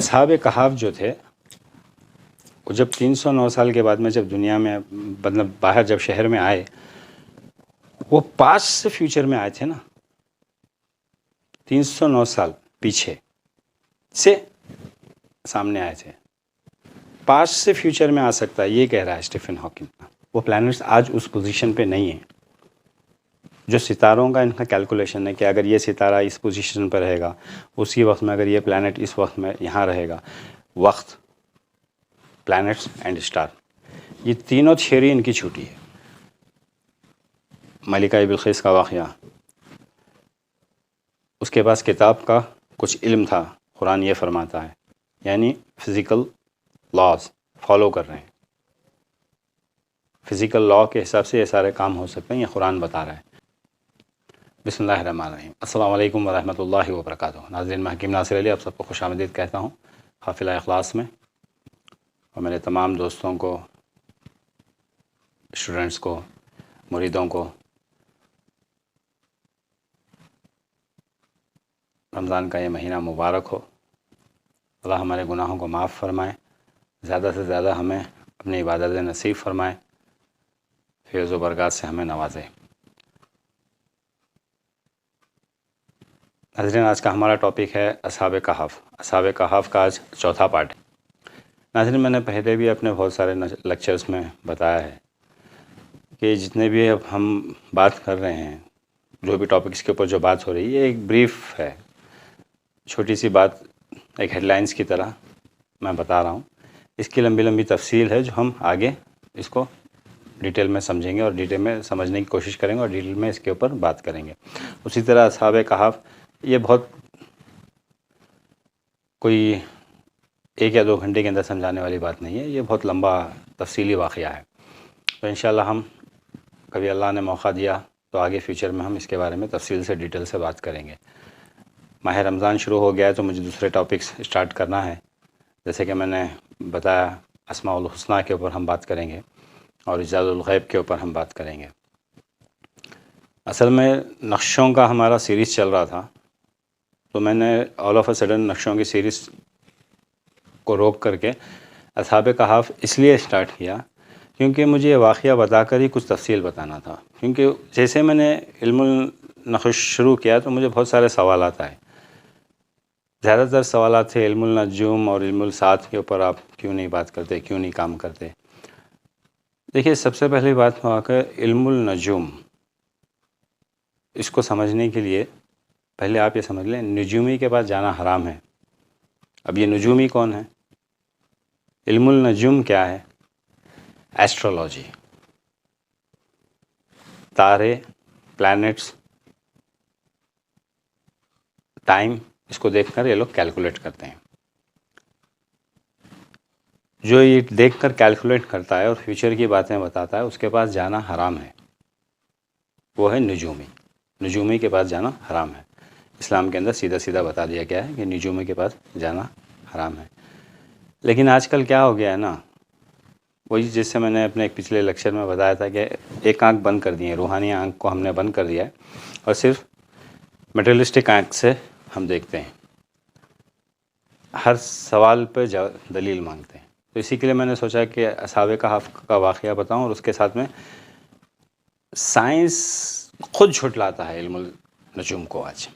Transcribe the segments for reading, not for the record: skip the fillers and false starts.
اصحاب کہف جو تھے وہ جب 309 سال کے بعد میں جب دنیا میں مطلب باہر جب شہر میں آئے، وہ پاسٹ سے فیوچر میں آئے تھے نا، 309 سال پیچھے سے سامنے آئے تھے. پاسٹ سے فیوچر میں آ سکتا ہے، یہ کہہ رہا ہے اسٹیفن ہاکنگ. وہ پلانٹس آج اس پوزیشن پہ نہیں ہیں. جو ستاروں کا ان کا کیلکولیشن ہے کہ اگر یہ ستارہ اس پوزیشن پہ رہے گا، اسی وقت میں اگر یہ پلانٹ اس وقت میں یہاں رہے گا، وقت، پلانٹس اینڈ اسٹار، یہ تینوں تھیوری ان کی چھوٹی ہے. ملکہ بلقیس کا واقعہ، اس کے پاس کتاب کا کچھ علم تھا، قرآن یہ فرماتا ہے، یعنی فزیکل لاز فالو کر رہے ہیں. فزیکل لا کے حساب سے یہ سارے کام ہو سکتے ہیں، یہ قرآن بتا رہا ہے. بسم اللہ الرحمن الرحیم. السلام علیکم ورحمۃ اللہ وبرکاتہ. ناظرین، میں حکیم ناصر علی آپ سب کو خوش آمدید کہتا ہوں قافلہ اخلاص میں، اور میرے تمام دوستوں کو، اسٹوڈنٹس کو، مریدوں کو رمضان کا یہ مہینہ مبارک ہو. اللہ ہمارے گناہوں کو معاف فرمائے، زیادہ سے زیادہ ہمیں اپنی عبادت نصیب فرمائے، فیض و برکات سے ہمیں نوازے. ناظرین، آج کا ہمارا ٹاپک ہے اصحاب کہف. اصحاب کہف کا آج چوتھا پارٹ ہے. ناظرین، میں نے پہلے بھی اپنے بہت سارے لیکچرز میں بتایا ہے کہ جتنے بھی اب ہم بات کر رہے ہیں، جو بھی ٹاپکس کے اوپر جو بات ہو رہی ہے، یہ ایک بریف ہے، چھوٹی سی بات، ایک ہیڈ لائنز کی طرح میں بتا رہا ہوں. اس کی لمبی لمبی تفصیل ہے جو ہم آگے اس کو ڈیٹیل میں سمجھیں گے اور ڈیٹیل میں سمجھنے کی کوشش کریں گے اور ڈیٹیل میں اس کے اوپر بات کریں گے. اسی طرح اصحاب کہف یہ بہت کوئی 1 یا 2 گھنٹے کے اندر سمجھانے والی بات نہیں ہے، یہ بہت لمبا تفصیلی واقعہ ہے. تو انشاءاللہ ہم کبھی اللہ نے موقع دیا تو آگے فیوچر میں ہم اس کے بارے میں تفصیل سے ڈیٹیل سے بات کریں گے. ماہ رمضان شروع ہو گیا ہے تو مجھے دوسرے ٹاپکس اسٹارٹ کرنا ہے. جیسے کہ میں نے بتایا، اسماء الحسنیٰ کے اوپر ہم بات کریں گے اور اجاز الغیب کے اوپر ہم بات کریں گے. اصل میں نقشوں کا ہمارا سیریز چل رہا تھا، تو میں نے آل آف اے سڈن نقشوں کی سیریز کو روک کر کے اصحاب کہف اس لیے اسٹارٹ کیا کیونکہ مجھے یہ واقعہ بتا کر ہی کچھ تفصیل بتانا تھا. کیونکہ جیسے میں نے علم النقش شروع کیا تو مجھے بہت سارے سوالات آئے. زیادہ تر سوالات تھے علم النجوم اور علم الساعت کے اوپر، آپ کیوں نہیں بات کرتے، کیوں نہیں کام کرتے. دیکھیے، سب سے پہلی بات ہوا کہ علم النجوم، اس کو سمجھنے کے لیے پہلے آپ یہ سمجھ لیں نجومی کے پاس جانا حرام ہے. اب یہ نجومی کون ہے؟ علم النجوم کیا ہے؟ ایسٹرولوجی. تارے، پلانٹس، ٹائم، اس کو دیکھ کر یہ لوگ کیلکولیٹ کرتے ہیں. جو یہ دیکھ کر کیلکولیٹ کرتا ہے اور فیوچر کی باتیں بتاتا ہے، اس کے پاس جانا حرام ہے. وہ ہے نجومی. نجومی کے پاس جانا حرام ہے. اسلام کے اندر سیدھا سیدھا بتا دیا گیا ہے کہ نجومی کے پاس جانا حرام ہے. لیکن آج کل کیا ہو گیا ہے نا، وہی جس سے میں نے اپنے ایک پچھلے لیکچر میں بتایا تھا کہ ایک آنکھ بند کر دی ہے، روحانی آنکھ کو ہم نے بند کر دیا ہے اور صرف میٹریلسٹک آنکھ سے ہم دیکھتے ہیں. ہر سوال پہ دلیل مانگتے ہیں. تو اسی کے لیے میں نے سوچا کہ اصحاب کہف کا واقعہ بتاؤں، اور اس کے ساتھ میں سائنس خود جھٹلاتا ہے علم النجوم کو. آج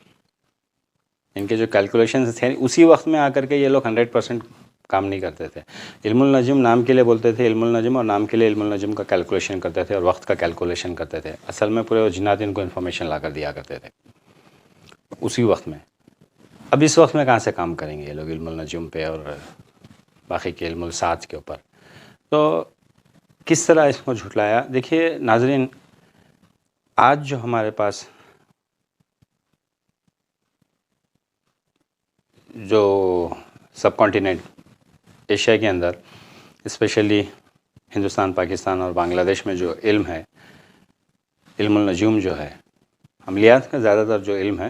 ان کے جو کیلکولیشنز تھے اسی وقت میں آ کر کے یہ لوگ 100% کام نہیں کرتے تھے. علم النجم نام کے لیے بولتے تھے علم النجم، اور نام کے لیے علم النجم کا کیلکولیشن کرتے تھے اور وقت کا کیلکولیشن کرتے تھے. اصل میں پورے جنات ان کو انفارمیشن لا کر دیا کرتے تھے اسی وقت میں. اب اس وقت میں کہاں سے کام کریں گے یہ لوگ علم النجم پہ اور باقی کے علم الساعت کے اوپر؟ تو کس طرح اس کو جھٹلایا؟ دیکھیے ناظرین، آج جو ہمارے پاس جو سب کانٹیننٹ ایشیا کے اندر، اسپیشلی ہندوستان، پاکستان اور بنگلہ دیش میں جو علم ہے، علم النجوم جو ہے، عملیات کا زیادہ تر جو علم ہے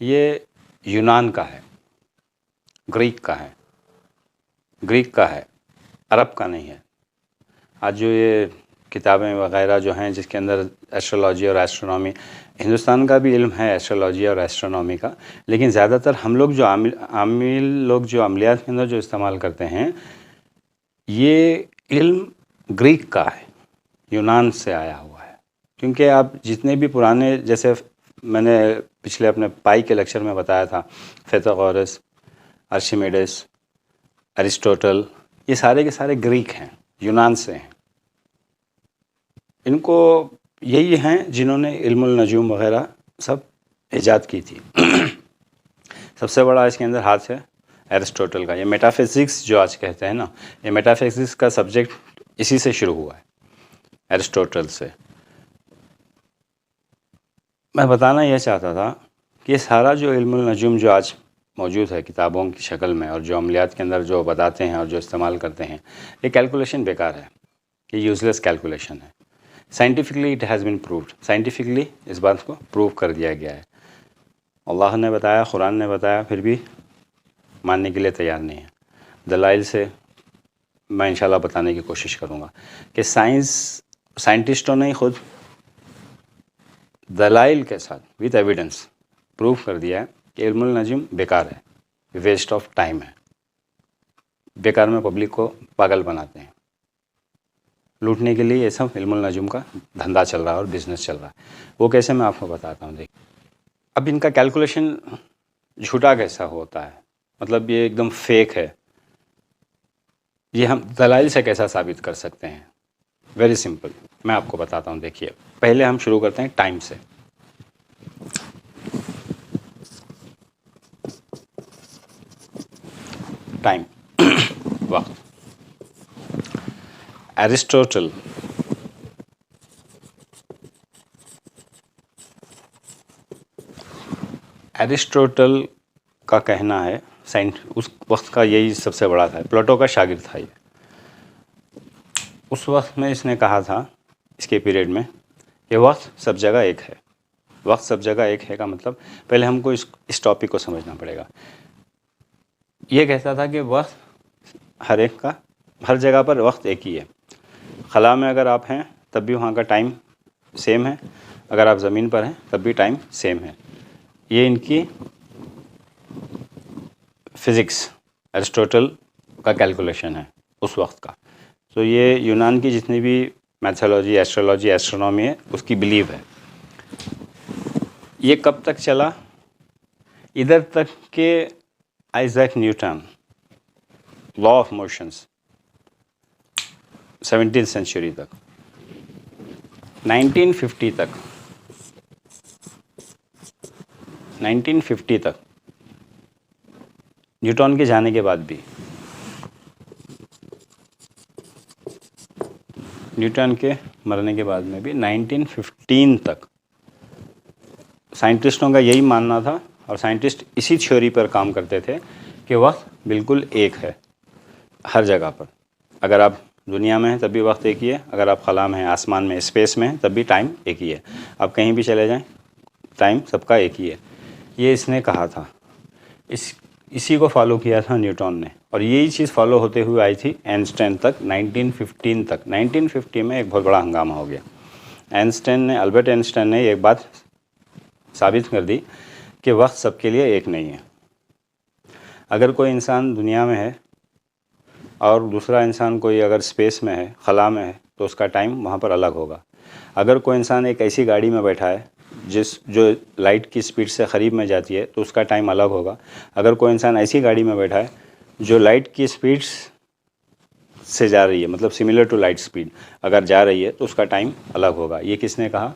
یہ یونان کا ہے، گریک کا ہے، عرب کا نہیں ہے. آج جو یہ کتابیں وغیرہ جو ہیں جس کے اندر ایسٹرولوجی اور ایسٹرونومی، ہندوستان کا بھی علم ہے ایسٹرولوجی اور ایسٹرونومی کا، لیکن زیادہ تر ہم لوگ جو عامل لوگ جو عملیات کے اندر جو استعمال کرتے ہیں، یہ علم گریک کا ہے، یونان سے آیا ہوا ہے. کیونکہ آپ جتنے بھی پرانے، جیسے میں نے پچھلے اپنے پائی کے لیکچر میں بتایا تھا، فیتھاغورس، ارشمیڈس، ارسطوٹل، یہ سارے کے سارے گریک ہیں، یونان سے ہیں. ان کو یہی ہیں جنہوں نے علم النجوم وغیرہ سب ایجاد کی تھی. سب سے بڑا اس کے اندر ہاتھ ہے ارسطوٹل کا. یہ میٹافزکس جو آج کہتے ہیں نا، یہ میٹافزکس کا سبجیکٹ اسی سے شروع ہوا ہے، ارسطوٹل سے. میں بتانا یہ چاہتا تھا کہ یہ سارا جو علم النجوم جو آج موجود ہے کتابوں کی شکل میں، اور جو عملیات کے اندر جو بتاتے ہیں اور جو استعمال کرتے ہیں، یہ کیلکولیشن بیکار ہے، یہ یوزلیس کیلکولیشن ہے. Scientifically it has been proved, scientifically اس بات کو پروو کر دیا گیا ہے. اللہ نے بتایا، قرآن نے بتایا، پھر بھی ماننے کے لیے تیار نہیں ہے. دلائل سے میں انشاءاللہ بتانے کی کوشش کروں گا کہ سائنٹسٹوں نے خود دلائل کے ساتھ وتھ ایویڈنس پروف کر دیا ہے کہ علم النجم بیکار ہے، ویسٹ آف ٹائم ہے. بیکار میں پبلک کو پاگل بناتے ہیں. لوٹنے کے لیے یہ سب علم النجم کا دھندا چل رہا ہے اور بزنس چل رہا ہے. وہ کیسے میں آپ کو بتاتا ہوں. دیکھیں، اب ان کا کیلکولیشن جھوٹا کیسا ہوتا ہے، مطلب یہ ایک دم فیک ہے. یہ ہم دلائل سے کیسا ثابت کر سکتے ہیں؟ ویری سمپل، میں آپ کو بتاتا ہوں. دیکھیے، پہلے ہم شروع کرتے ہیں ٹائم سے. ٹائم وقت. ایرسٹوٹل کا کہنا ہے، اس وقت کا یہی سب سے بڑا تھا، پلاٹو کا شاگرد تھا یہ. اس وقت میں اس نے کہا تھا، اس کے پیریڈ میں، کہ وقت سب جگہ ایک ہے. وقت سب جگہ ایک ہے کا مطلب پہلے ہم کو اس ٹاپک کو سمجھنا پڑے گا. یہ کہتا تھا کہ وقت ہر ایک کا، ہر جگہ پر وقت ایک ہی ہے. خلا میں اگر آپ ہیں تب بھی وہاں کا ٹائم سیم ہے، اگر آپ زمین پر ہیں تب بھی ٹائم سیم ہے. یہ ان کی فزکس، ارسطوٹل کا کیلکولیشن ہے اس وقت کا. تو یہ یونان کی جتنی بھی میتھولوجی، ایسٹرولوجی، ایسٹرونومی ہے، اس کی بلیو ہے. یہ کب تک چلا؟ ادھر تک کہ Isaac Newton, law of motions, 17 century تک، 1950 تک، 1950 تک نیوٹن کے جانے کے بعد بھی، نیوٹن کے مرنے کے بعد میں بھی 1915 تک سائنٹسٹوں کا یہی ماننا تھا، اور سائنٹسٹ اسی تھیوری پر کام کرتے تھے کہ وقت بالکل ایک ہے ہر جگہ پر. اگر آپ دنیا میں ہیں تب بھی وقت ایک ہی ہے، اگر آپ خلا میں ہیں، آسمان میں، اسپیس میں ہیں، تب بھی ٹائم ایک ہی ہے. آپ کہیں بھی چلے جائیں، ٹائم سب کا ایک ہی ہے. یہ اس نے کہا تھا. اسی کو فالو کیا تھا نیوٹن نے، اور یہی چیز فالو ہوتے ہوئے آئی تھی آئنسٹائن تک، 1915 تک. 1950 میں ایک بہت بڑا ہنگامہ ہو گیا. البرٹ آئنسٹائن نے ایک بات ثابت کر دی کہ وقت سب کے لیے ایک نہیں ہے. اگر کوئی انسان دنیا میں ہے اور دوسرا انسان کوئی اگر اسپیس میں ہے، خلا میں ہے، تو اس کا ٹائم وہاں پر الگ ہوگا. اگر کوئی انسان ایک ایسی گاڑی میں بیٹھا ہے جو لائٹ کی سپیڈ سے قریب میں جاتی ہے، تو اس کا ٹائم الگ ہوگا. اگر کوئی انسان ایسی گاڑی میں بیٹھا ہے جو لائٹ کی سپیڈ سے جا رہی ہے، مطلب سملر ٹو لائٹ سپیڈ اگر جا رہی ہے، تو اس کا ٹائم الگ ہوگا. یہ کس نے کہا؟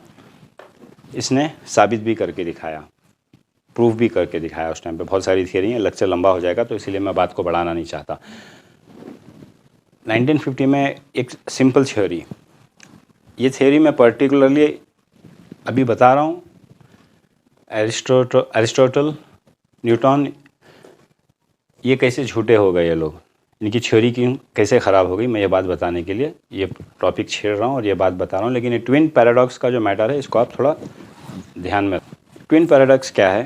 اس نے ثابت بھی کر کے دکھایا، پروف بھی کر کے دکھایا. اس ٹائم پہ بہت ساری تھیوری ہیں، لیکچر لمبا ہو جائے گا، تو اسی لیے میں بات کو بڑھانا نہیں چاہتا. 1950 میں ایک سمپل تھیوری، یہ تھیوری میں پرٹیکولرلی ابھی بتا رہا ہوں. ارسطوٹل، نیوٹن، یہ کیسے جھوٹے ہو گئے یہ لوگ، ان کی تھیوری کیوں کیسے خراب ہو گئی، میں یہ بات بتانے کے لیے یہ ٹاپک چھیڑ رہا ہوں اور یہ بات بتا رہا ہوں. لیکن یہ ٹوین پیراڈاکس کا جو میٹر ہے، اس کو آپ تھوڑا دھیان میں رکھیں. ٹوین پیراڈاکس کیا ہے؟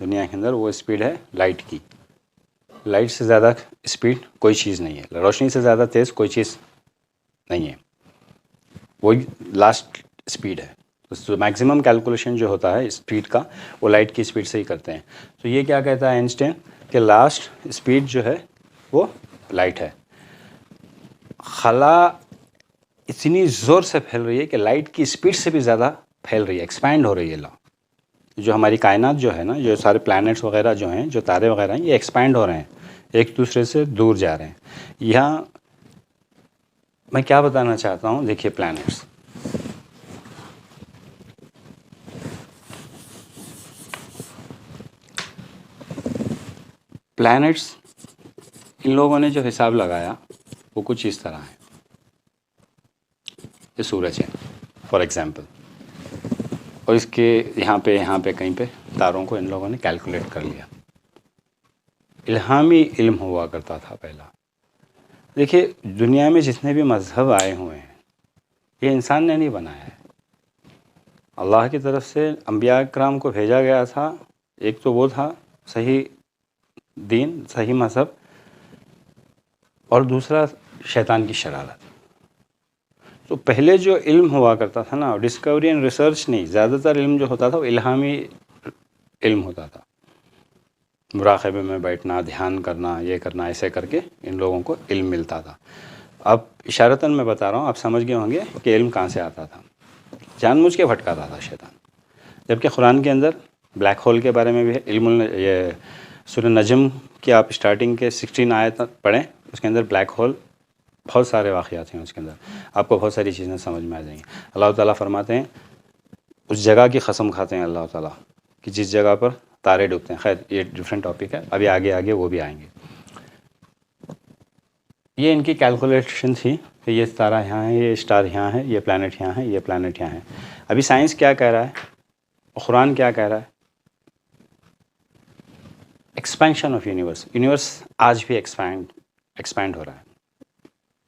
دنیا کے اندر وہ اسپیڈ ہے لائٹ کی. لائٹ سے زیادہ اسپیڈ کوئی چیز نہیں ہے, روشنی سے زیادہ تیز کوئی چیز نہیں ہے, وہی لاسٹ اسپیڈ ہے. تو میکسیمم کیلکولیشن جو ہوتا ہے اسپیڈ کا وہ لائٹ کی اسپیڈ سے ہی کرتے ہیں. تو یہ کیا کہتا ہے آئنسٹین کہ لاسٹ اسپیڈ جو ہے وہ لائٹ ہے. خلا اتنی زور سے پھیل رہی ہے کہ لائٹ کی اسپیڈ سے بھی زیادہ پھیل رہی ہے, ایکسپینڈ ہو رہی ہے. جو ہماری کائنات جو ہے نا, جو سارے پلانٹس وغیرہ جو ہیں, جو تارے وغیرہ ہیں, یہ ایکسپینڈ ہو رہے ہیں, ایک دوسرے سے دور جا رہے ہیں. یہاں میں کیا بتانا چاہتا ہوں, دیکھیے پلانٹس, ان لوگوں نے جو حساب لگایا وہ کچھ اس طرح ہے. یہ سورج ہے فار ایگزامپل, اور اس کے یہاں پہ کہیں پہ تاروں کو ان لوگوں نے کیلکولیٹ کر لیا. الہامی علم ہوا کرتا تھا پہلا. دیکھیے دنیا میں جتنے بھی مذہب آئے ہوئے ہیں یہ انسان نے نہیں بنایا ہے, اللہ کی طرف سے انبیاء کرام کو بھیجا گیا تھا. ایک تو وہ تھا صحیح دین, صحیح مذہب, اور دوسرا شیطان کی شرارت. تو پہلے جو علم ہوا کرتا تھا نا, ڈسکوری اینڈ ریسرچ نہیں, زیادہ تر علم جو ہوتا تھا وہ الہامی علم ہوتا تھا. مراقبے میں بیٹھنا, دھیان کرنا, یہ کرنا, ایسے کر کے ان لوگوں کو علم ملتا تھا. اب اشارتاً میں بتا رہا ہوں, آپ سمجھ گئے ہوں گے کہ علم کہاں سے آتا تھا. جان بوجھ کے بھٹکاتا تھا شیطان. جبکہ قرآن کے اندر بلیک ہول کے بارے میں بھی علم, یہ سورہ نجم کی آپ اسٹارٹنگ کے 16 آیت پڑھیں, اس کے اندر بلیک ہول بہت سارے واقعات ہیں. اس کے اندر آپ کو بہت ساری چیزیں سمجھ میں آ جائیں گی. اللہ تعالیٰ فرماتے ہیں, اس جگہ کی قسم کھاتے ہیں اللہ تعالیٰ کہ جس جگہ پر تارے ڈوبتے ہیں. خیر یہ ڈفرینٹ ٹاپک ہے, ابھی آگے وہ بھی آئیں گے. یہ ان کی کیلکولیشن تھی کہ یہ تارہ یہاں ہے, یہ اسٹار یہاں ہے, یہ پلانٹ یہاں ہے, یہ پلانٹ یہاں ہے. ابھی سائنس کیا کہہ رہا ہے, قرآن کیا کہہ رہا ہے؟ ایکسپینشن آف یونیورس آج بھی ایکسپینڈ ہو رہا ہے.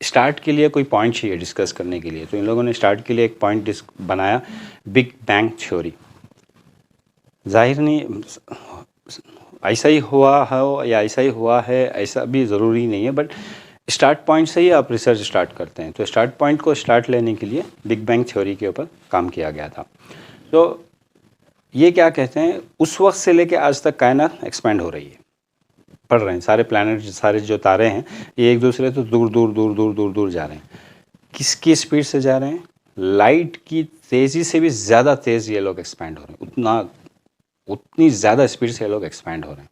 اسٹارٹ کے لیے کوئی پوائنٹ چاہیے ڈسکس کرنے کے لیے, تو ان لوگوں نے اسٹارٹ کے لیے ایک پوائنٹ بنایا, بگ بینگ تھیوری. ظاہر نہیں ایسا ہی ہوا ہو یا ایسا ہی ہوا ہے, ایسا بھی ضروری نہیں ہے, بٹ اسٹارٹ پوائنٹ سے ہی آپ ریسرچ اسٹارٹ کرتے ہیں. تو اسٹارٹ پوائنٹ کو اسٹارٹ لینے کے لیے بگ بینگ تھیوری کے اوپر کام کیا گیا تھا. تو یہ کیا کہتے ہیں, اس وقت سے لے کے آج تک کائنات ایکسپینڈ ہو رہی ہے, پڑھ رہے ہیں. سارے پلانٹ, سارے جو تارے ہیں یہ ایک دوسرے تو دور جا رہے ہیں. کس کی اسپیڈ سے جا رہے ہیں؟ لائٹ کی تیزی سے بھی زیادہ تیز یہ لوگ ایکسپینڈ ہو رہے ہیں. اتنی زیادہ اسپیڈ سے یہ لوگ ایکسپینڈ ہو رہے ہیں.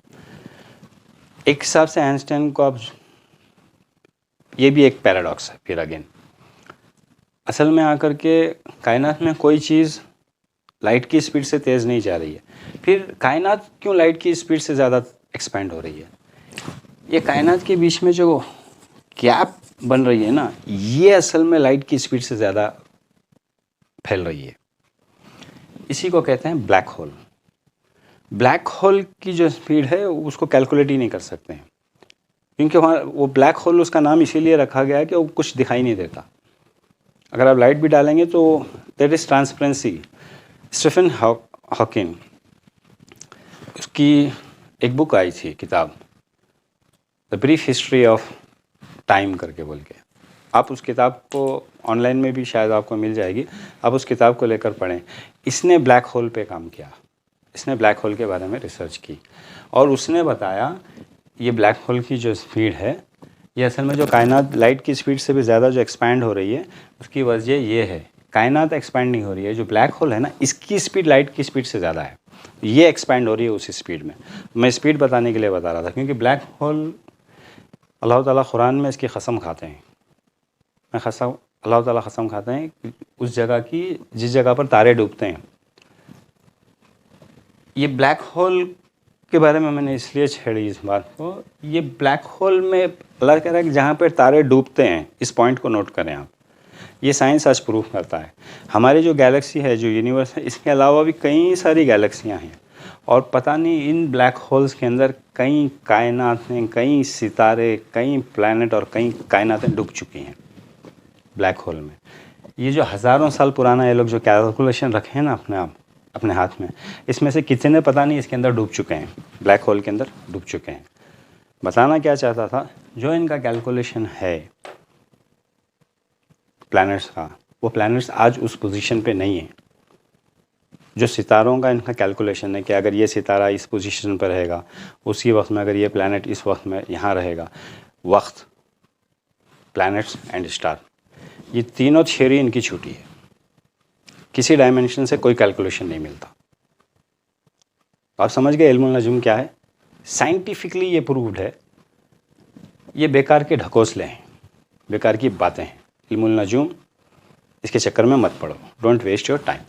ایک حساب سے آئنسٹائن کو اب یہ بھی ایک پیراڈاکس ہے پھر اگین. اصل میں آ کر کے کائنات میں کوئی چیز لائٹ کی اسپیڈ سے تیز نہیں جا رہی ہے. پھر کائنات کیوں لائٹ کی اسپیڈ سے زیادہ ایکسپینڈ ہو رہی ہے؟ یہ کائنات کے بیچ میں جو گیپ بن رہی ہے نا, یہ اصل میں لائٹ کی اسپیڈ سے زیادہ پھیل رہی ہے. اسی کو کہتے ہیں بلیک ہول. بلیک ہول کی جو اسپیڈ ہے اس کو کیلکولیٹ ہی نہیں کر سکتے ہیں, کیونکہ وہاں وہ بلیک ہول اس کا نام اسی لیے رکھا گیا ہے کہ وہ کچھ دکھائی نہیں دیتا. اگر آپ لائٹ بھی ڈالیں گے تو that is transparency. Stephen Hawking, اس کی ایک بک آئی تھی کتاب, the brief history of time کر کے بول کے. آپ اس کتاب کو آن لائن میں بھی شاید آپ کو مل جائے گی, آپ اس کتاب کو لے کر پڑھیں. اس نے بلیک ہول پہ کام کیا, اس نے بلیک ہول کے بارے میں ریسرچ کی, اور اس نے بتایا یہ بلیک ہول کی جو اسپیڈ ہے یہ اصل میں جو کائنات لائٹ کی اسپیڈ سے بھی زیادہ جو ایکسپینڈ ہو رہی ہے اس کی وجہ یہ ہے. کائنات ایکسپینڈ نہیں ہو رہی ہے, جو بلیک ہول ہے نا اس کی اسپیڈ لائٹ کی اسپیڈ سے زیادہ ہے, یہ ایکسپینڈ ہو رہی ہے اس اسپیڈ میں. میں اسپیڈ بتانے کے لیے بتا رہا تھا کیونکہ بلیک ہول اللہ تعالیٰ قرآن میں اس کی قسم کھاتے ہیں. اللہ تعالیٰ قسم کھاتے ہیں کہ اس جگہ کی جس جگہ پر تارے ڈوبتے ہیں. یہ بلیک ہول کے بارے میں نے اس لیے چھیڑی اس بات کو, یہ بلیک ہول میں اللہ کہہ رہا ہے کہ جہاں پہ تارے ڈوبتے ہیں, اس پوائنٹ کو نوٹ کریں آپ. یہ سائنس آج پروف کرتا ہے. ہماری جو گیلیکسی ہے, جو یونیورس ہے, اس کے علاوہ بھی کئی ساری گیلیکسیاں ہیں, اور پتہ نہیں ان بلیک ہولز کے اندر کئی کائناتیں, کئی ستارے, کئی پلانٹ اور کئی کائناتیں ڈوب چکی ہیں بلیک ہول میں. یہ جو ہزاروں سال پرانا یہ لوگ جو کیلکولیشن رکھے ہیں نا اپنے آپ, اپنے ہاتھ میں. اس میں سے کتنے پتہ نہیں اس کے اندر ڈوب چکے ہیں, بلیک ہول کے اندر ڈوب چکے ہیں. بتانا کیا چاہتا تھا, جو ان کا کیلکولیشن ہے پلانٹس کا, وہ پلانٹس آج اس پوزیشن پہ نہیں ہیں. جو ستاروں کا ان کا کیلکولیشن ہے کہ اگر یہ ستارہ اس پوزیشن پر رہے گا, اسی وقت میں اگر یہ پلانٹ اس وقت میں یہاں رہے گا, وقت, پلانٹس اینڈ اسٹار, یہ تینوں تھیوری ان کی چھوٹی ہے. کسی ڈائمینشن سے کوئی کیلکولیشن نہیں ملتا. آپ سمجھ گئے علم النجوم کیا ہے؟ سائنٹیفکلی یہ پرووڈ ہے. یہ بیکار کے ڈھکوسلے ہیں, بیکار کی باتیں ہیں. علم النجوم اس کے چکر میں مت پڑو. Don't waste your time.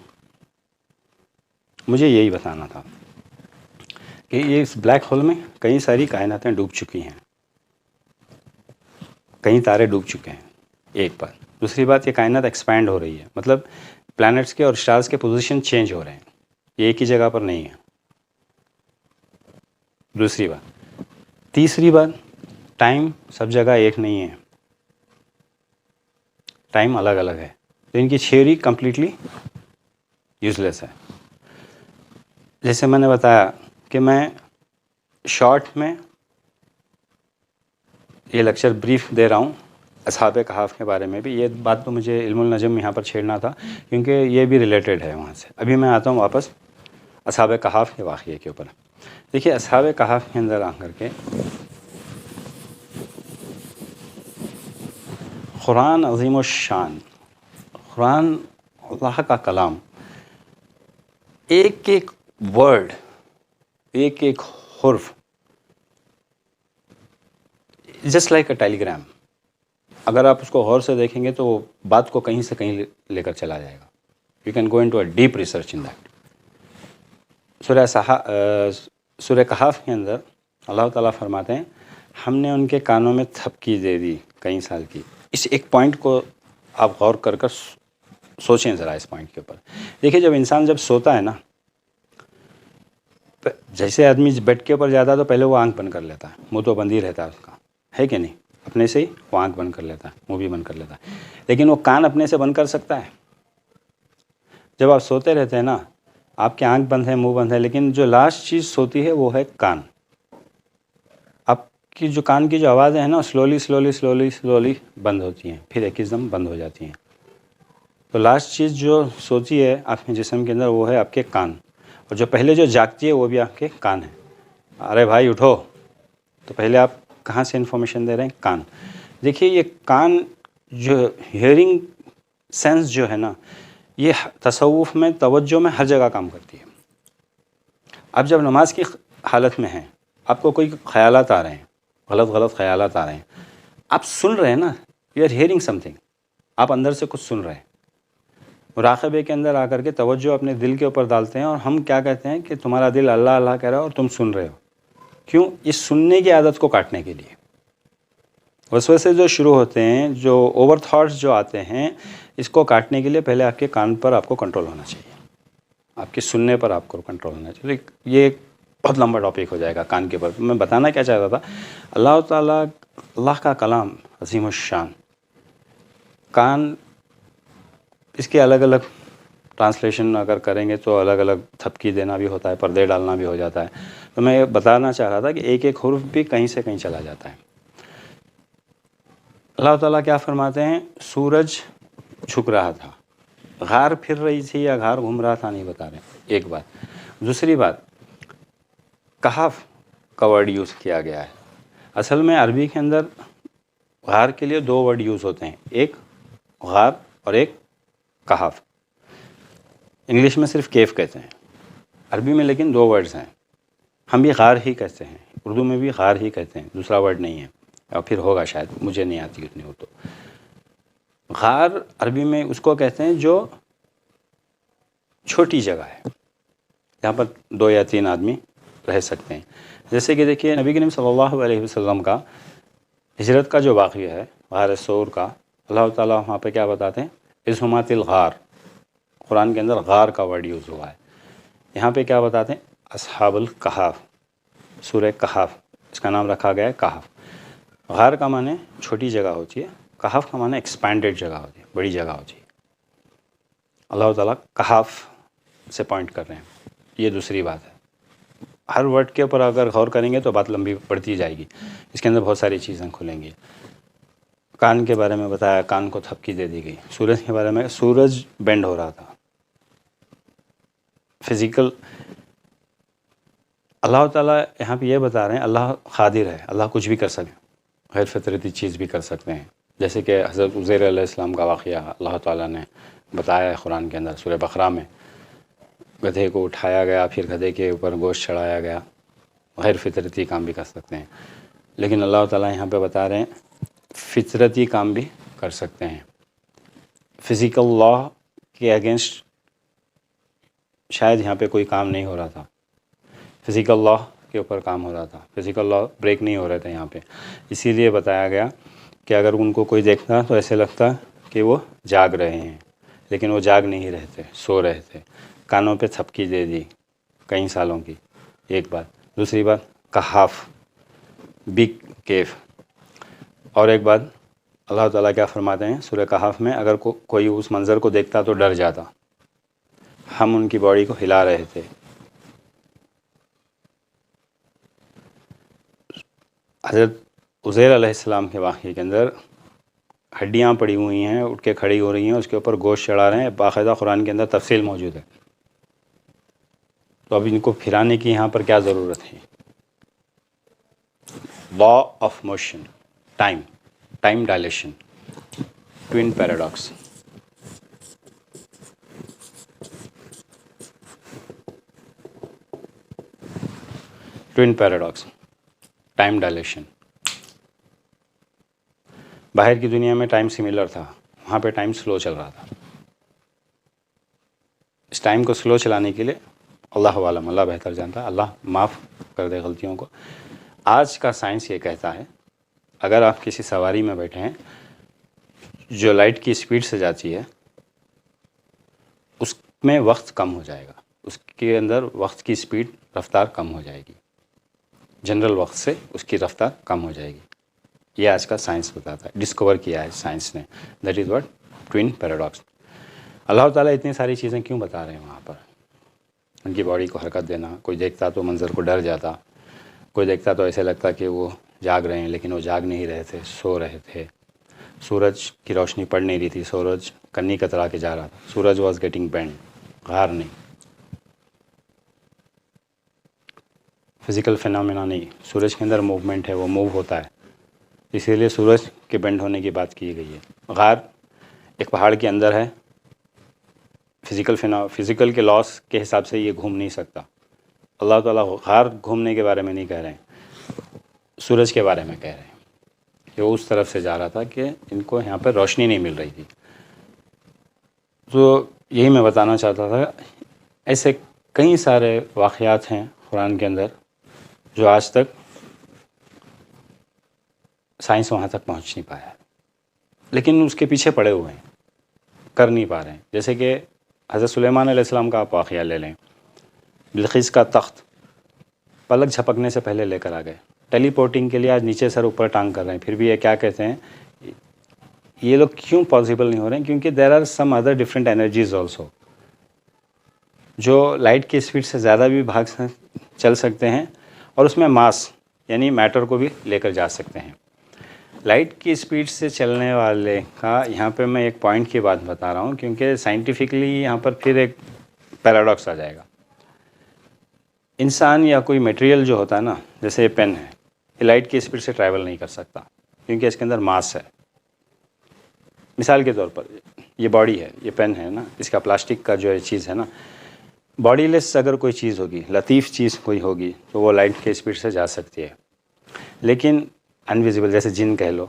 مجھے یہی بتانا تھا کہ یہ اس بلیک ہول میں کئی ساری کائناتیں ڈوب چکی ہیں, کئی تارے ڈوب چکے ہیں. ایک بات. دوسری بات, یہ کائنات ایکسپینڈ ہو رہی ہے, مطلب پلانٹس کے اور اسٹارز کے پوزیشن چینج ہو رہے ہیں, یہ ایک ہی جگہ پر نہیں ہے. دوسری بات. تیسری بات, ٹائم سب جگہ ایک نہیں ہے, ٹائم الگ الگ ہے. تو ان کی تھیوری کمپلیٹلی یوز لیس ہے. جیسے میں نے بتایا کہ میں شارٹ میں یہ لیکچر بریف دے رہا ہوں اصحاب کہف کے بارے میں بھی. یہ بات تو مجھے علم النجم یہاں پر چھیڑنا تھا کیونکہ یہ بھی ریلیٹڈ ہے وہاں سے. ابھی میں آتا ہوں واپس اصحاب کہف کے واقعے کے اوپر. دیکھیے اصحاب کہف کے اندر آ کر کے قرآن عظیم الشان, قرآن اللہ کا کلام, ایک ایک ورڈ, ایک ایک حرف just like a telegram. اگر آپ اس کو غور سے دیکھیں گے تو بات کو کہیں سے کہیں لے کر چلا جائے گا. You can go in to a deep research in that. سورہ کہف کے اندر اللہ تعالیٰ فرماتے ہیں ہم نے ان کے کانوں میں تھپکی دے دی کئی سال کی. اس ایک پوائنٹ کو آپ غور کر کر سوچیں ذرا اس پوائنٹ کے اوپر. دیکھیے جب انسان جب سوتا ہے نا, جیسے آدمی بیڈ کے اوپر جاتا ہے تو پہلے وہ آنکھ بند کر لیتا ہے, منہ تو بند ہی رہتا ہے اس کا, ہے کہ نہیں؟ اپنے سے ہی وہ آنکھ بند کر لیتا ہے, منہ بھی بند کر لیتا ہے. لیکن وہ کان اپنے سے بند کر سکتا ہے؟ جب آپ سوتے رہتے ہیں نا, آپ کی آنکھ بند ہے, منہ بند ہے, لیکن جو لاسٹ چیز سوتی ہے وہ ہے کان. آپ کی جو کان کی جو آوازیں ہیں نا سلولی سلولی سلولی سلولی بند ہوتی ہیں, پھر ایک دم بند ہو جاتی ہیں. تو لاسٹ چیز جو سوتی ہے آپ کے جسم کے اندر وہ ہے آپ کے کان, اور جو پہلے جو جاگتی ہے وہ بھی آپ کے کان ہے. ارے بھائی اٹھو, تو پہلے آپ کہاں سے انفارمیشن دے رہے ہیں؟ کان. دیکھیے یہ کان جو ہیئرنگ سینس جو ہے نا, یہ تصوف میں توجہ میں ہر جگہ کام کرتی ہے. آپ جب نماز کی حالت میں ہیں, آپ کو کوئی خیالات آ رہے ہیں, غلط غلط خیالات آ رہے ہیں, آپ سن رہے ہیں نا, you are hearing something, آپ اندر سے کچھ سن رہے ہیں. مراقبے کے اندر آ کر کے توجہ اپنے دل کے اوپر ڈالتے ہیں, اور ہم کیا کہتے ہیں کہ تمہارا دل اللہ اللہ کہہ رہا ہے اور تم سن رہے ہو. کیوں؟ اس سننے کی عادت کو کاٹنے کے لیے. وسوسے جو شروع ہوتے ہیں, جو اوور تھاٹس جو آتے ہیں, اس کو کاٹنے کے لیے پہلے آپ کے کان پر آپ کو کنٹرول ہونا چاہیے, آپ کے سننے پر آپ کو کنٹرول ہونا چاہیے. یہ ایک بہت لمبا ٹاپک ہو جائے گا کان کے اوپر. میں بتانا کیا چاہتا تھا, اللہ تعالیٰ اللہ کا کلام عظیم الشان, کان اس کے الگ الگ ٹرانسلیشن اگر کریں گے تو الگ الگ تھپکی دینا بھی ہوتا ہے, پردے ڈالنا بھی ہو جاتا ہے. تو میں یہ بتانا چاہ رہا تھا کہ ایک ایک حرف بھی کہیں سے کہیں چلا جاتا ہے. اللہ تعالیٰ کیا فرماتے ہیں؟ سورج جھک رہا تھا, غار پھر رہی تھی یا غار گھوم رہا تھا نہیں بتا رہے, ایک بات. دوسری بات, کہف کا ورڈ یوز کیا گیا ہے. اصل میں عربی کے اندر غار کے لیے دو ورڈ یوز ہوتے ہیں, ایک غار اور ایک کہف. انگلش میں صرف کیف کہتے ہیں, عربی میں لیکن دو ورڈز ہیں. ہم بھی غار ہی کہتے ہیں, اردو میں بھی غار ہی کہتے ہیں, دوسرا ورڈ نہیں ہے, اور پھر ہوگا شاید, مجھے نہیں آتی اتنی ہو. تو غار عربی میں اس کو کہتے ہیں جو چھوٹی جگہ ہے, جہاں پر 2 یا 3 آدمی رہ سکتے ہیں. جیسے کہ دیکھیے نبی کریم صلی اللہ علیہ وسلم کا ہجرت کا جو واقعہ ہے غار ثور کا, اللہ تعالیٰ وہاں پہ کیا بتاتے ہیں؟ اذ ہما فی الغار. قرآن کے اندر غار کا ورڈ یوز ہوا ہے. یہاں پہ کیا بتاتے ہیں؟ اصحاب الکہف, سورہ کہف, اس کا نام رکھا گیا ہے کہف. غار کا معنی چھوٹی جگہ ہوتی ہے, کہف کا معنی ایکسپینڈیڈ جگہ ہوتی ہے, بڑی جگہ ہوتی ہے. اللہ تعالیٰ کہف سے پوائنٹ کر رہے ہیں. یہ دوسری بات ہے. ہر ورڈ کے اوپر اگر غور کریں گے تو بات لمبی پڑتی جائے گی. اس کے اندر بہت ساری چیزیں کھلیں گی. کان کے بارے میں بتایا, کان کو تھپکی دے دی گئی. سورج کے بارے میں, سورج بینڈ ہو رہا تھا. فزیکل اللہ تعالیٰ یہاں پہ یہ بتا رہے ہیں اللہ قادر ہے, اللہ کچھ بھی کر سکے, غیر فطرتی چیز بھی کر سکتے ہیں. جیسے کہ حضرت عزیر علیہ السلام کا واقعہ اللہ تعالیٰ نے بتایا ہے قرآن کے اندر سورہ بقرہ میں. گدھے کو اٹھایا گیا, پھر گدھے کے اوپر گوشت چڑھایا گیا. غیر فطرتی کام بھی کر سکتے ہیں. لیکن اللہ تعالیٰ یہاں پہ بتا رہے ہیں فطرتی کام بھی کر سکتے ہیں. فزیکل لا کے اگینسٹ شاید یہاں پہ کوئی کام نہیں ہو رہا تھا. فزیکل لا کے اوپر کام ہو رہا تھا. فزیکل لا بریک نہیں ہو رہے تھے یہاں پہ. اسی لیے بتایا گیا کہ اگر ان کو کوئی دیکھتا تو ایسے لگتا کہ وہ جاگ رہے ہیں, لیکن وہ جاگ نہیں رہے تھے, سو رہے تھے. کانوں پہ تھپکی دے دی کئی سالوں کی, ایک بات. دوسری بات کہاف, بگ کیف. اور ایک بات اللہ تعالیٰ کیا فرماتے ہیں سورہ کہاف میں, اگر کوئی اس منظر کو دیکھتا تو ڈر جاتا. ہم ان کی باڈی کو ہلا رہے تھے. حضرت عزیر علیہ السلام کے واقعے کے اندر ہڈیاں پڑی ہوئی ہیں, اٹھ کے کھڑی ہو رہی ہیں, اس کے اوپر گوشت چڑھا رہے ہیں. باقاعدہ قرآن کے اندر تفصیل موجود ہے. تو اب ان کو پھرانے کی یہاں پر کیا ضرورت ہے؟ Law of motion, time dilation, twin paradox. Twin paradox, time dilation. باہر کی دنیا میں ٹائم سملر تھا, وہاں پہ ٹائم سلو چل رہا تھا. اس ٹائم کو سلو چلانے کے لیے اللہ عالم, اللہ بہتر جانتا ہے, اللہ معاف کر دے غلطیوں کو. آج کا سائنس یہ کہتا ہے اگر آپ کسی سواری میں بیٹھے ہیں جو لائٹ کی اسپیڈ سے جاتی ہے اس میں وقت کم ہو جائے گا. اس کے اندر وقت کی اسپیڈ, رفتار کم ہو جائے گی. جنرل وقت سے اس کی رفتار کم ہو جائے گی. یہ آج کا سائنس بتاتا ہے, ڈسکور کیا ہے سائنس نے. That is what twin paradox. Allah تعالیٰ اتنی ساری چیزیں کیوں بتا رہے ہیں وہاں پر؟ ان کی باڈی کو حرکت دینا. کوئی دیکھتا تو منظر کو ڈر جاتا, کوئی دیکھتا تو ایسے لگتا کہ وہ جاگ رہے ہیں, لیکن وہ جاگ نہیں رہے تھے, سو رہے تھے. سورج کی روشنی پڑ نہیں رہی تھی, سورج کنی کترا کے جا رہا تھا. سورج واز گیٹنگ بینڈ, غار نہیں. فزیکل فینومینا نہیں, سورج کے اندر موومنٹ ہے, وہ موو ہوتا ہے. اسی لیے سورج کے بینڈ ہونے کی بات کی گئی ہے. غار ایک پہاڑ کے اندر ہے, فزیکل کے لاس کے حساب سے یہ گھوم نہیں سکتا. اللہ تعالیٰ غار گھومنے کے بارے میں نہیں کہہ رہے ہیں, سورج کے بارے میں کہہ رہے ہیں کہ وہ اس طرف سے جا رہا تھا کہ ان کو یہاں پہ روشنی نہیں مل رہی تھی. تو یہی میں بتانا چاہتا تھا. ایسے کئی سارے واقعات ہیں قرآن کے اندر جو آج تک سائنس وہاں تک پہنچ نہیں پایا ہے, لیکن اس کے پیچھے پڑے ہوئے ہیں, کر نہیں پا رہے ہیں. جیسے کہ حضرت سلیمان علیہ السلام کا آپ واقعہ لے لیں. بلقیس کا تخت پلک جھپکنے سے پہلے لے کر آ گئے. ٹیلی پورٹنگ کے لیے آج نیچے سر اوپر ٹانگ کر رہے ہیں, پھر بھی یہ کیا کہتے ہیں یہ لوگ کیوں پاسبل نہیں ہو رہے ہیں؟ کیونکہ there are some other different energies also جو لائٹ کی اسپیڈ سے زیادہ بھی چل سکتے ہیں, اور اس میں ماس یعنی میٹر کو بھی لے کر جا سکتے ہیں. لائٹ کی اسپیڈ سے چلنے والے کا یہاں پہ میں ایک پوائنٹ کی بات بتا رہا ہوں, کیونکہ سائنٹیفکلی یہاں پر پھر ایک پیراڈاکس آ جائے گا. انسان یا کوئی میٹیریل جو ہوتا ہے نا, جیسے یہ پین ہے, یہ لائٹ کی اسپیڈ سے ٹریول نہیں کر سکتا کیونکہ اس کے اندر ماس ہے. مثال کے طور پر یہ باڈی ہے, یہ پین ہے نا, اس کا پلاسٹک کا جو ہے چیز ہے نا, باڈی لیس اگر کوئی چیز ہوگی, لطیف چیز کوئی ہوگی, تو وہ لائٹ کی اسپیڈ سے جا سکتی ہے. لیکن انویزیبل جیسے جن کہہ لو,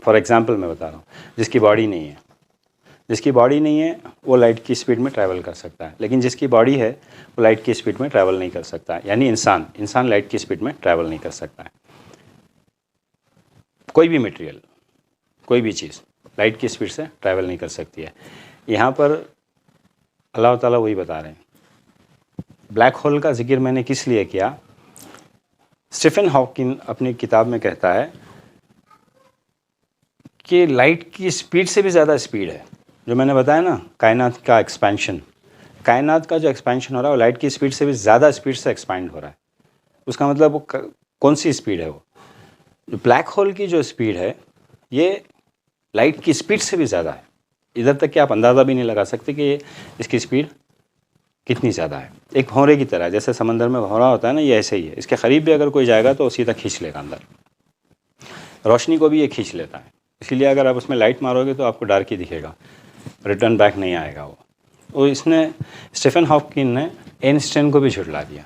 فار ایگزامپل میں بتا رہا ہوں, جس کی باڈی نہیں ہے وہ لائٹ کی اسپیڈ میں ٹریول کر سکتا ہے, لیکن جس کی باڈی ہے وہ لائٹ کی اسپیڈ میں ٹریول نہیں کر سکتا. یعنی انسان لائٹ کی اسپیڈ میں ٹریول نہیں کر سکتا ہے. کوئی بھی مٹیریل, کوئی بھی چیز لائٹ کی اسپیڈ سے ٹریول نہیں کر سکتی ہے. یہاں پر اللہ تعالیٰ وہی بتا رہے ہیں. بلیک ہول کا ذکر میں نے کس لیے کیا؟ اسٹیفن ہاکنگ اپنی کتاب میں کہتا ہے کہ لائٹ کی اسپیڈ سے بھی زیادہ اسپیڈ ہے. جو میں نے بتایا نا کائنات کا ایکسپینشن, کائنات کا جو ایکسپینشن ہو رہا ہے وہ لائٹ کی اسپیڈ سے بھی زیادہ اسپیڈ سے ایکسپینڈ ہو رہا ہے. اس کا مطلب وہ کون سی اسپیڈ ہے؟ وہ جو بلیک ہول کی جو اسپیڈ ہے یہ لائٹ کی اسپیڈ سے بھی زیادہ ہے. ادھر تک کہ آپ اندازہ بھی نہیں لگا سکتے کہ اس کی اسپیڈ کتنی زیادہ ہے. ایک بھونرے کی طرح، جیسے سمندر میں بھونرا ہوتا ہے نا، یہ ایسے ہی ہے. اس کے قریب بھی اگر کوئی جائے گا تو سیدھا کھینچ لے گا اندر. روشنی کو بھی یہ کھینچ لیتا ہے. اسی لیے اگر آپ اس میں لائٹ مارو گے تو آپ کو ڈارک ہی دکھے گا، ریٹرن بیک نہیں آئے گا وہ. اور اس نے اسٹیفن ہاکن نے اینسٹائن کو بھی جھٹلا دیا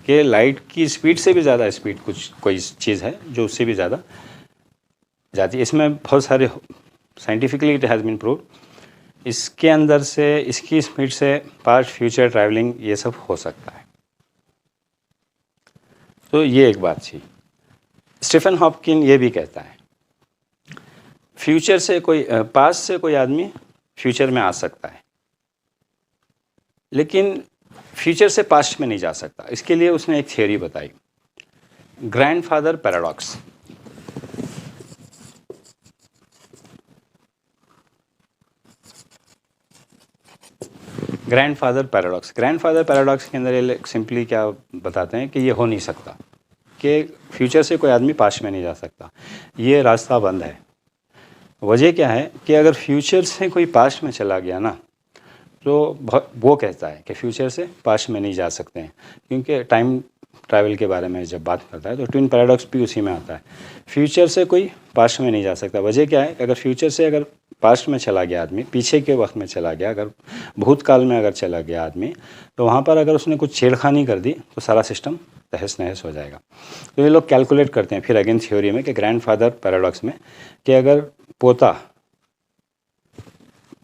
کہ لائٹ کی اسپیڈ سے بھی زیادہ اسپیڈ کوئی چیز ہے جو اس سے بھی زیادہ جاتی ہے. اس میں بہت سارے scientifically it has been proved. اس کے اندر سے اس کی اسپیڈ سے پاسٹ فیوچر ٹریولنگ یہ سب ہو سکتا ہے. تو یہ ایک بات تھی. اسٹیفن ہاکن یہ بھی کہتا ہے فیوچر سے کوئی پاسٹ سے کوئی آدمی فیوچر میں آ سکتا ہے لیکن فیوچر سے پاسٹ میں نہیں جا سکتا. اس کے لیے اس نے ایک تھیوری بتائی، grand father paradox. Grand father paradox کے اندر یہ سمپلی کیا بتاتے ہیں کہ یہ ہو نہیں سکتا کہ فیوچر سے کوئی آدمی پاسٹ میں نہیں جا سکتا. یہ راستہ بند ہے. وجہ کیا ہے کہ اگر فیوچر سے کوئی پاسٹ میں چلا گیا نا تو وہ کہتا ہے کہ فیوچر سے پاسٹ میں نہیں جا سکتے ہیں، کیونکہ ٹائم ٹریول کے بارے میں جب بات کرتا ہے تو ٹوین پیراڈاکس بھی اسی میں آتا ہے. فیوچر سے کوئی پاسٹ میں نہیں جا سکتا. وجہ کیا ہے کہ اگر فیوچر سے اگر پاسٹ میں چلا گیا آدمی، پیچھے کے وقت میں چلا گیا، اگر بھوت کال میں اگر چلا گیا آدمی، تو وہاں پر اگر اس نے کچھ چھیڑخانی کر دی تو سارا سسٹم تہس نہس ہو جائے گا. تو یہ لوگ کیلکولیٹ کرتے ہیں پھر اگین تھیوری میں کہ گرینڈ فادر پیراڈاکس میں کہ اگر پوتا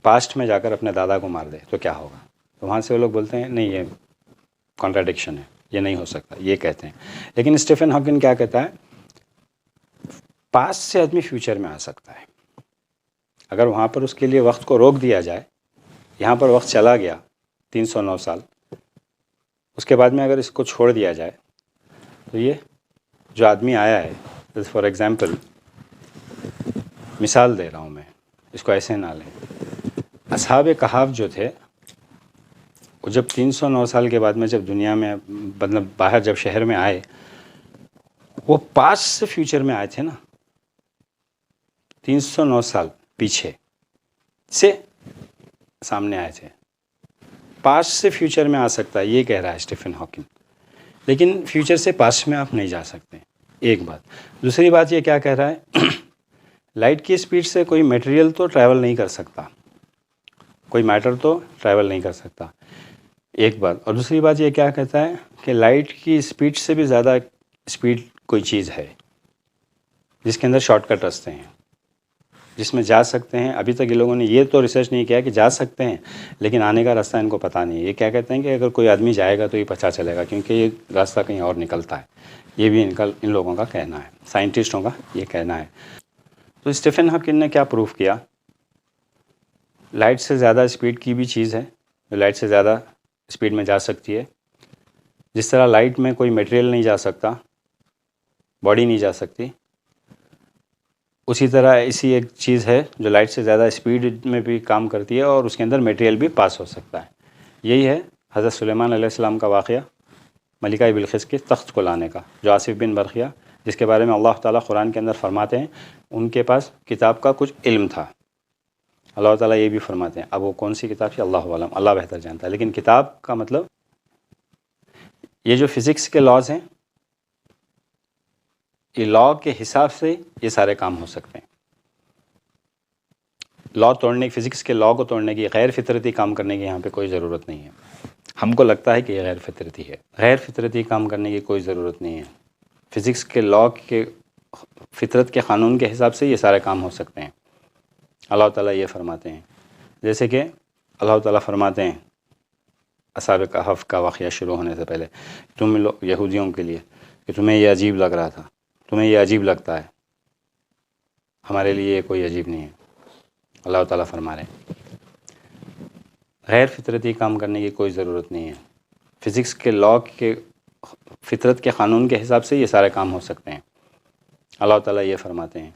پاسٹ میں جا کر اپنے دادا کو مار دے تو کیا ہوگا. تو وہاں سے وہ لوگ بولتے ہیں نہیں، یہ کانٹراڈکشن ہے، یہ نہیں ہو سکتا، یہ کہتے ہیں. لیکن اسٹیفن ہاکن کیا کہتا ہے، پاسٹ سے آدمی فیوچر میں آ سکتا ہے اگر وہاں پر اس کے لیے وقت کو روک دیا جائے. یہاں پر وقت چلا گیا 309 سال، اس کے بعد میں اگر اس کو چھوڑ دیا جائے تو یہ جو آدمی آیا ہے، فار ایگزامپل مثال دے رہا ہوں میں، اس کو ایسے نہ لیں. اصحاب کہف جو تھے وہ جب 309 سال کے بعد میں جب دنیا میں مطلب باہر جب شہر میں آئے، وہ پاسٹ سے فیوچر میں آئے تھے نا. 309 سال پیچھے سے سامنے آئے تھے. پاسٹ سے فیوچر میں آ سکتا ہے یہ کہہ رہا ہے اسٹیفن ہاکن، لیکن فیوچر سے پاسٹ میں آپ نہیں جا سکتے. ایک بات. دوسری بات یہ کیا کہہ رہا ہے، لائٹ کی اسپیڈ سے کوئی میٹیریل تو ٹریول نہیں کر سکتا، کوئی میٹر تو ٹریول نہیں کر سکتا. ایک بات. اور دوسری بات یہ کیا کہتا ہے کہ لائٹ کی اسپیڈ سے بھی زیادہ اسپیڈ کوئی چیز ہے جس کے اندر شارٹ کٹ راستے ہیں، جس میں جا سکتے ہیں. ابھی تک یہ لوگوں نے یہ تو ریسرچ نہیں کیا کہ جا سکتے ہیں لیکن آنے کا راستہ ان کو پتہ نہیں ہے. یہ کیا کہتے ہیں کہ اگر کوئی آدمی جائے گا تو یہ پتہ چلے گا، کیونکہ یہ راستہ کہیں اور نکلتا ہے. یہ بھی ان لوگوں کا کہنا ہے، سائنٹسٹوں کا یہ کہنا ہے. تو اسٹیفن ہاکن نے کیا پروف کیا، لائٹ سے زیادہ اسپیڈ کی بھی چیز ہے جو لائٹ سے زیادہ اسپیڈ میں جا سکتی ہے. جس طرح لائٹ میں کوئی میٹیریل نہیں جا سکتا، باڈی نہیں جا سکتی، اسی طرح ایسی ایک چیز ہے جو لائٹ سے زیادہ اسپیڈ میں بھی کام کرتی ہے اور اس کے اندر میٹیریل بھی پاس ہو سکتا ہے. یہی ہے حضرت سلیمان علیہ السلام کا واقعہ، ملکہ بلقیس کے تخت کو لانے کا، جو آصف بن برقیہ، جس کے بارے میں اللہ تعالیٰ قرآن کے اندر فرماتے ہیں ان کے پاس کتاب کا کچھ علم تھا. اللہ تعالیٰ یہ بھی فرماتے ہیں، اب وہ کون سی کتاب تھی اللہ عالم، اللہ بہتر جانتا ہے. لیکن کتاب کا مطلب یہ جو فزکس کے لاز ہیں، یہ لا کے حساب سے یہ سارے کام ہو سکتے ہیں. لا توڑنے، فزکس کے لا کو توڑنے کی، غیر فطرتی کام کرنے کی یہاں پہ کوئی ضرورت نہیں ہے. ہم کو لگتا ہے کہ یہ غیر فطرتی ہے، غیر فطرتی کام کرنے کی کوئی ضرورت نہیں ہے. فزکس کے لا کے، فطرت کے قانون کے حساب سے یہ سارے کام ہو سکتے ہیں. اللہ تعالیٰ یہ فرماتے ہیں، جیسے کہ اللہ تعالیٰ فرماتے ہیں اصحاب کہف کا واقعہ شروع ہونے سے پہلے، تم یہودیوں کے لیے کہ تمہیں یہ عجیب لگ رہا تھا، تمہیں یہ عجیب لگتا ہے، ہمارے لیے یہ کوئی عجیب نہیں ہے. اللہ تعالیٰ فرما رہے ہیں غیر فطرتی کام کرنے کی کوئی ضرورت نہیں ہے. فزکس کے لا کے، فطرت کے قانون کے حساب سے یہ سارے کام ہو سکتے ہیں. اللہ تعالیٰ یہ فرماتے ہیں،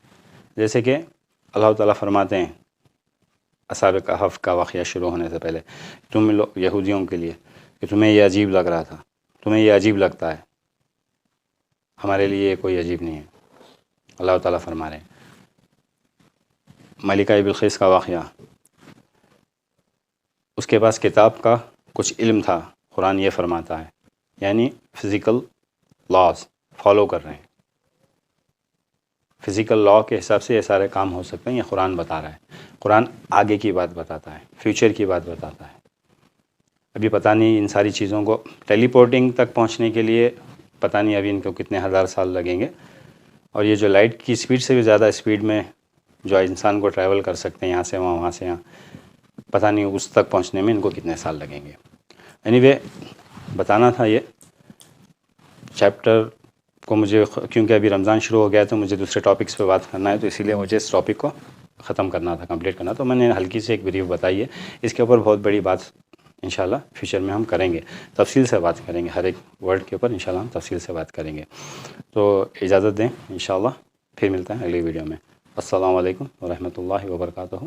جیسے کہ اللہ تعالیٰ فرماتے ہیں اصحاب کہف کا واقعہ شروع ہونے سے پہلے، تم لوگ یہودیوں کے لیے کہ تمہیں یہ عجیب لگ رہا تھا، تمہیں یہ عجیب لگتا ہے، ہمارے لیے یہ کوئی عجیب نہیں ہے۔ اللہ تعالیٰ فرما رہے ہیں۔ ملکہ بلقیس کا واقعہ، اس کے پاس کتاب کا کچھ علم تھا، قرآن یہ فرماتا ہے، یعنی فزیکل لاز فالو کر رہے ہیں، فزیکل لا کے حساب سے یہ سارے کام ہو سکتے ہیں، یہ قرآن بتا رہا ہے۔ قرآن آگے کی بات بتاتا ہے، فیوچر کی بات بتاتا ہے۔ ابھی پتہ نہیں ان ساری چیزوں کو ٹیلی پورٹنگ تک پہنچنے کے لیے پتہ نہیں ابھی ان کو کتنے ہزار سال لگیں گے، اور یہ جو لائٹ کی اسپیڈ سے بھی زیادہ اسپیڈ میں جو انسان کو ٹریول کر سکتے ہیں، یہاں سے وہاں، وہاں سے یہاں، پتہ نہیں اس تک پہنچنے میں ان کو کتنے سال لگیں گے۔ اینی وے بتانا تھا یہ چیپٹر کو مجھے، کیونکہ ابھی رمضان شروع ہو گیا ہے تو مجھے دوسرے ٹاپکس پہ بات کرنا ہے، تو اسی لیے مجھے اس ٹاپک کو ختم کرنا تھا، کمپلیٹ کرنا، تو میں نے ہلکی سے ایک بریف بتائی ہے۔ اس کے اوپر بہت بڑی بات انشاءاللہ فیوچر میں ہم کریں گے، تفصیل سے بات کریں گے، ہر ایک ورڈ کے اوپر انشاءاللہ ہم تفصیل سے بات کریں گے۔ تو اجازت دیں، انشاءاللہ پھر ملتا ہے اگلی ویڈیو میں۔ السلام علیکم ورحمۃ اللہ وبرکاتہ۔